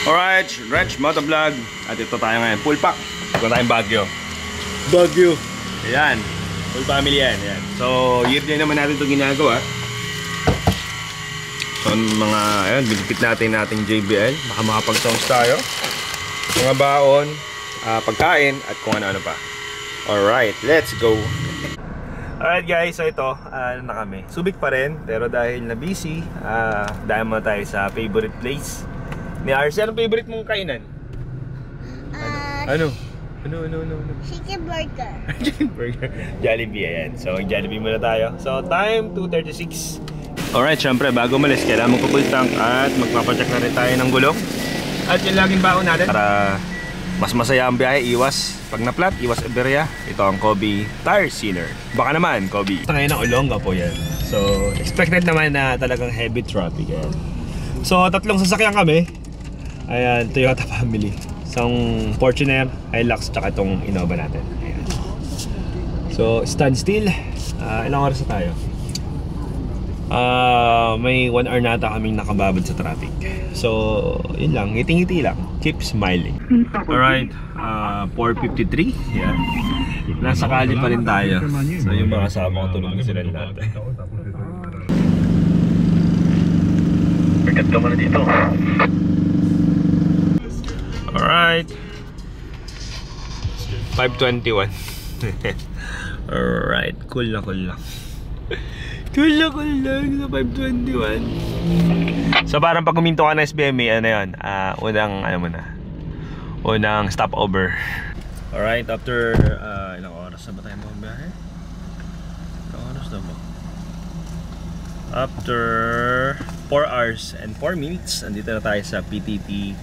Alright, Wrench Motovlog. At ito tayo ngayon, full pack. Ito tayong Baguio. Ayan, full family yan. Ayan. So, year din naman natin ito ginagawa. So, mga, ayan, binigkit natin nating JBL. Baka makapag-songs tayo. Mga baon, pagkain, at kung ano-ano pa. Alright, let's go! Alright guys, so ito, ano na kami. Subic pa rin, pero dahil na busy, dahil muna tayo sa favorite place ni RC. Anong favorite mong kainan? Ano? Chicken burger. Chicken burger. Jollibee, ayan. So, Jollibee muna tayo. So, time 2:36. Alright, syempre, bago malis, kailangan mag-full tank at magpapacheck na rin tayo ng gulong. At yung laging baon natin para mas masaya ang biyahe, iwas pag na-flat, iwas aberya. Ito ang Kobe Tire Sealer. Baka naman, Kobe. Ito ngayon ang Olonga po yan. So, expected naman na talagang heavy traffic yan. So, tatlong sasakyan kami. Ayan, Toyota family. Isang Fortuner, Hilux, tsaka itong Innova natin. Ayan. So, standstill. Ilang oras na tayo? May 1 hour nata kaming nakababad sa traffic. So, yun lang, ngiti-ngiti lang. Keep smiling. Alright, 4:53. Yan. Nasa kali pa rin tayo. So, yung mga kasama ko tulog na sila lahat. Pagkat ka muna dito. Alright, 5:21. Alright, cool na cool lang. Cool lang sa 5:21. So parang pag huminto ka na SBMA, ano yun? Unang, ano mo na? Unang stopover. Alright, after ilang oras na ba tayo mabiyahe? Ilang oras na ba? After 4 hours and 4 minutes, andito na tayo sa PTT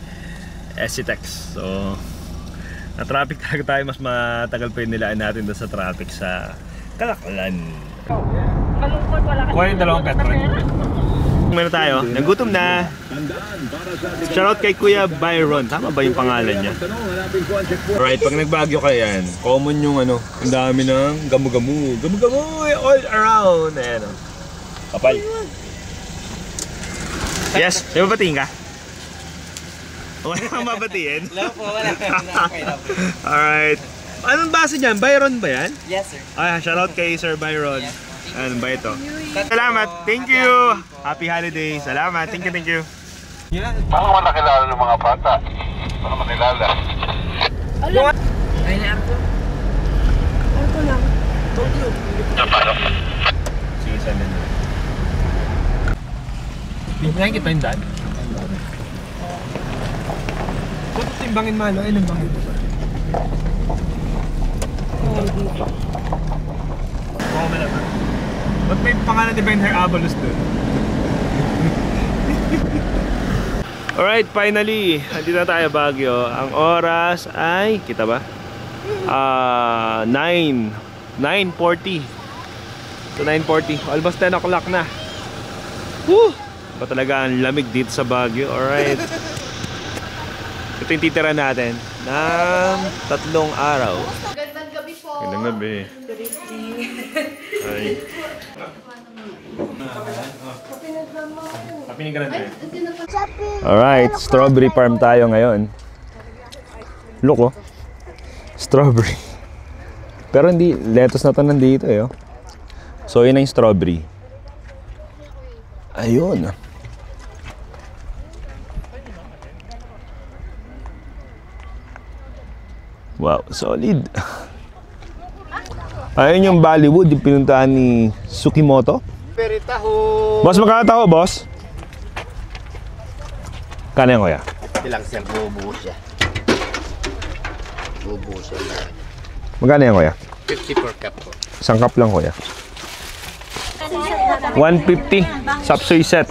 SCTEX. So, na-traffic talaga tayo. Mas matagal pa yung nilaan natin doon sa traffic sa Calaklan. Kuha yung dalawang petrol. Meron tayo, nagutom na. Shoutout kay Kuya Byron. Tama ba yung pangalan niya? Alright, pag nagbagyo kayo yan, common yung ano, ang dami ng gamu-gamu. Gamu-gamu all around. Ayan o. Kapal. Yes, may mabatiin ka? Wala kang mabatiin? Wala po, wala. Alright. Anong base dyan? Byron ba yan? Yes, sir. Ay, shoutout kay Sir Byron. Ano ba ito? Salamat. Thank you. Happy holiday. Salamat. Thank you. Baka mo nakilala ng mga bata. Baka makilala. Alam. Ay, na ako. Ako lang. Tokyo. Paano? Sige, saan na. Tingnan kita yung dad. Kung timbangin malo, ay nambangin mo ba? Oo, malaman. Ba't may pangalan ni Benher Avalos doon? Alright, finally, andito na tayo Baguio. Ang oras ay, kita ba? 9:40. So 9:40, almost 10 o'clock na. Woo! Ba talaga ang lamig dito sa Baguio. Alright. Ito yung titira natin ng 3 araw. Gandang gabi po. Gandang gabi. Ay. Alright, strawberry farm tayo ngayon. Look oh. Strawberry. Pero hindi, lettuce na to nandito eh oh. So yun ang strawberry. Ayun. Wow, solid. Ayun yung Bollywood, yung pinuntahan ni Sukimoto. Boss, magkano taho, boss? Kano yan, kuya? Ilang sir, bubuhos siya. Bubuhos siya. Magkano yan, kuya? 50 per cup po. Isang cup lang, kuya. 150, sapsoy set.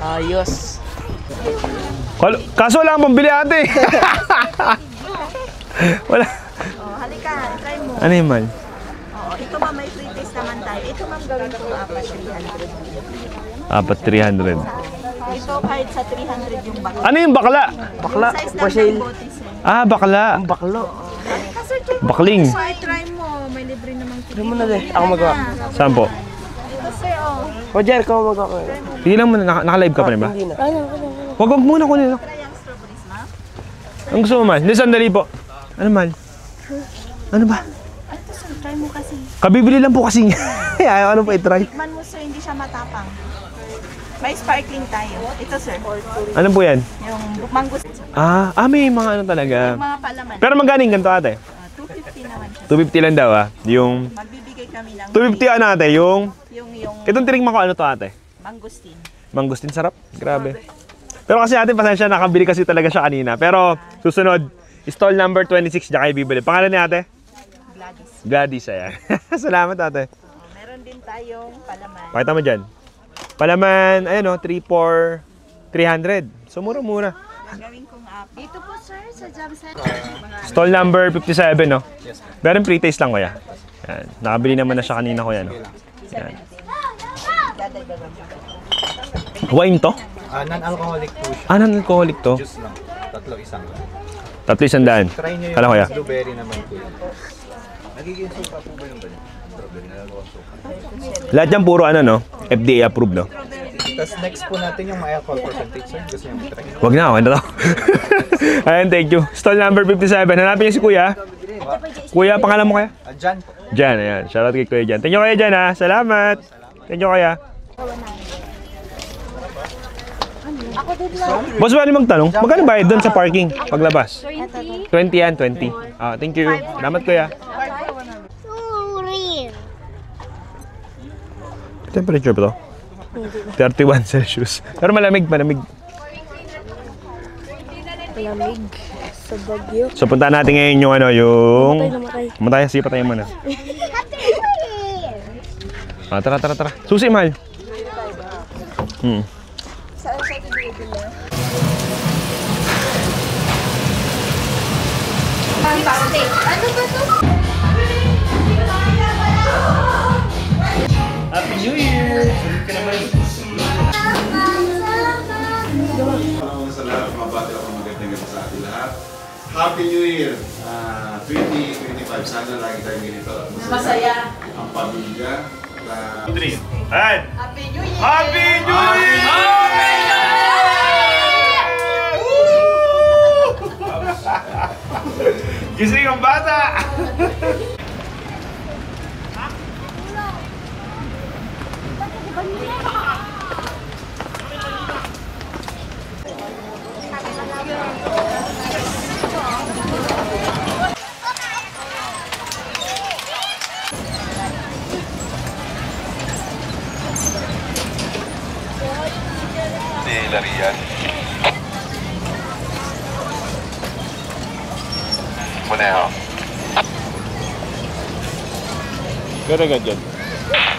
Ayos. Kaso wala kang pambili ate. Wala. Oh, halika, try mo. Ano yung mal? Oo, ito ba may free taste naman tayo. Ito ma'am gawin ko 300. 300. Ito kahit sa 300 yung bakla. Ano yung bakla? Bakla, Yung size for lang sale. ng botis eh. Ah, bakla. Ang baklo. Kasi try mo. Bakling. Try mo. May libre namang ticket. Try mo na din. Ako magawa. Saan po? Ito sir, oh. O, Jer, ikaw mag-ako. Sige lang muna, naka-live ka pa rin ba? Hindi na. Wag muna kunin. Ang gusto mo, Mal? Hindi, sandali po. Ano, Mal? Ano ba? Ito sir, try mo kasi. Kabibili lang po kasi niya. Ayaw, ano pa i-try? Tikman mo sir, hindi siya matapang. May sparkling tayo. Ito sir. Ano po yan? Yung mangustin. May mga ano talaga. Mga palaman. Pero magaling ganito ate? 250 naman siya. 250 lang daw Yung Magbibigay kami ng 250 ano ate? Yung itong tiring ko ano to ate? mangustin. Mangustin sarap. Grabe. Pero kasi ate pasensya nakabili kasi talaga siya kanina. Pero susunod, stall number 26 diyan kayo bibili. Pangalan ni ate? Gladys. Gladys ayan. Salamat ate. Meron din tayong palaman. Pakita mo dyan. Palaman, ayan 300. So mura-mura. Gagawin kong app. Dito po sir, sa job center. Stall number 57 no? Meron pre-taste lang kuya. Yan. Nakabili naman na siya kanina kuya no? Yan. Wine to? Non-alcoholic po siya. Non-alcoholic to? Juice lang. Isang. Tatlo isang daan. Try nyo Kala kuya. yung blueberry naman po yun. Nagiging suka po ba yung ganyan? Problem, nalagawang suka. Lahat yan puro ano no? FDA approved no? Tapos next po natin yung may alcohol percentage, sir. Gusto nyo try? Wag na, okay na to. Ayan, thank you. Stall number 57. Hanapin niyo si kuya. Kuya, pangalan mo kaya? Jan po. Jan, ayan. Shoutout kay kuya Jan. Thank you kuya Jan ha. Salamat. Thank you kuya. Boss, bali magtanong. Magkano bayad doon sa parking paglabas? 20 yan, 20. Thank you. Salamat kuya. Temperature ba to? 31 Celsius. Pero malamig. Malamig sa Baguio. So puntahan natin ngayon yung ano, yung... Namatay. Sige, patayin mo na. Tara. Susi, mahal. Ano ba to? Happy New Year! Sa lahat, mabati ako magandang gabi sa ating lahat. Happy New Year! 2025, sana lagi tayo ganito. Masaya! Ang pamilya. Happy New Year! Happy New Year! Gising ang bata! Si Larian. Maneho. Ganda dyan.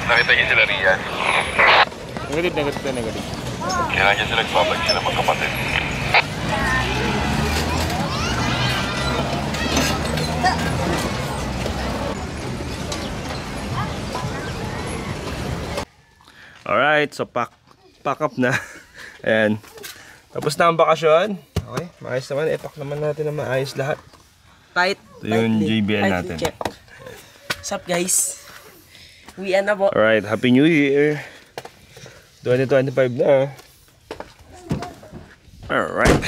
Nakita niyo si Larian. Negative. Kailan niya sila nagbabag sila magkapatid. Alright, so pack up na. Ayan. Tapos na ang bakasyon. Okay, maayos naman. I-pack naman natin na maayos lahat. Tight. Ito yung JBL natin. Check. What's up, guys? Uwian na po. Alright, Happy New Year! 2025 na. Alright.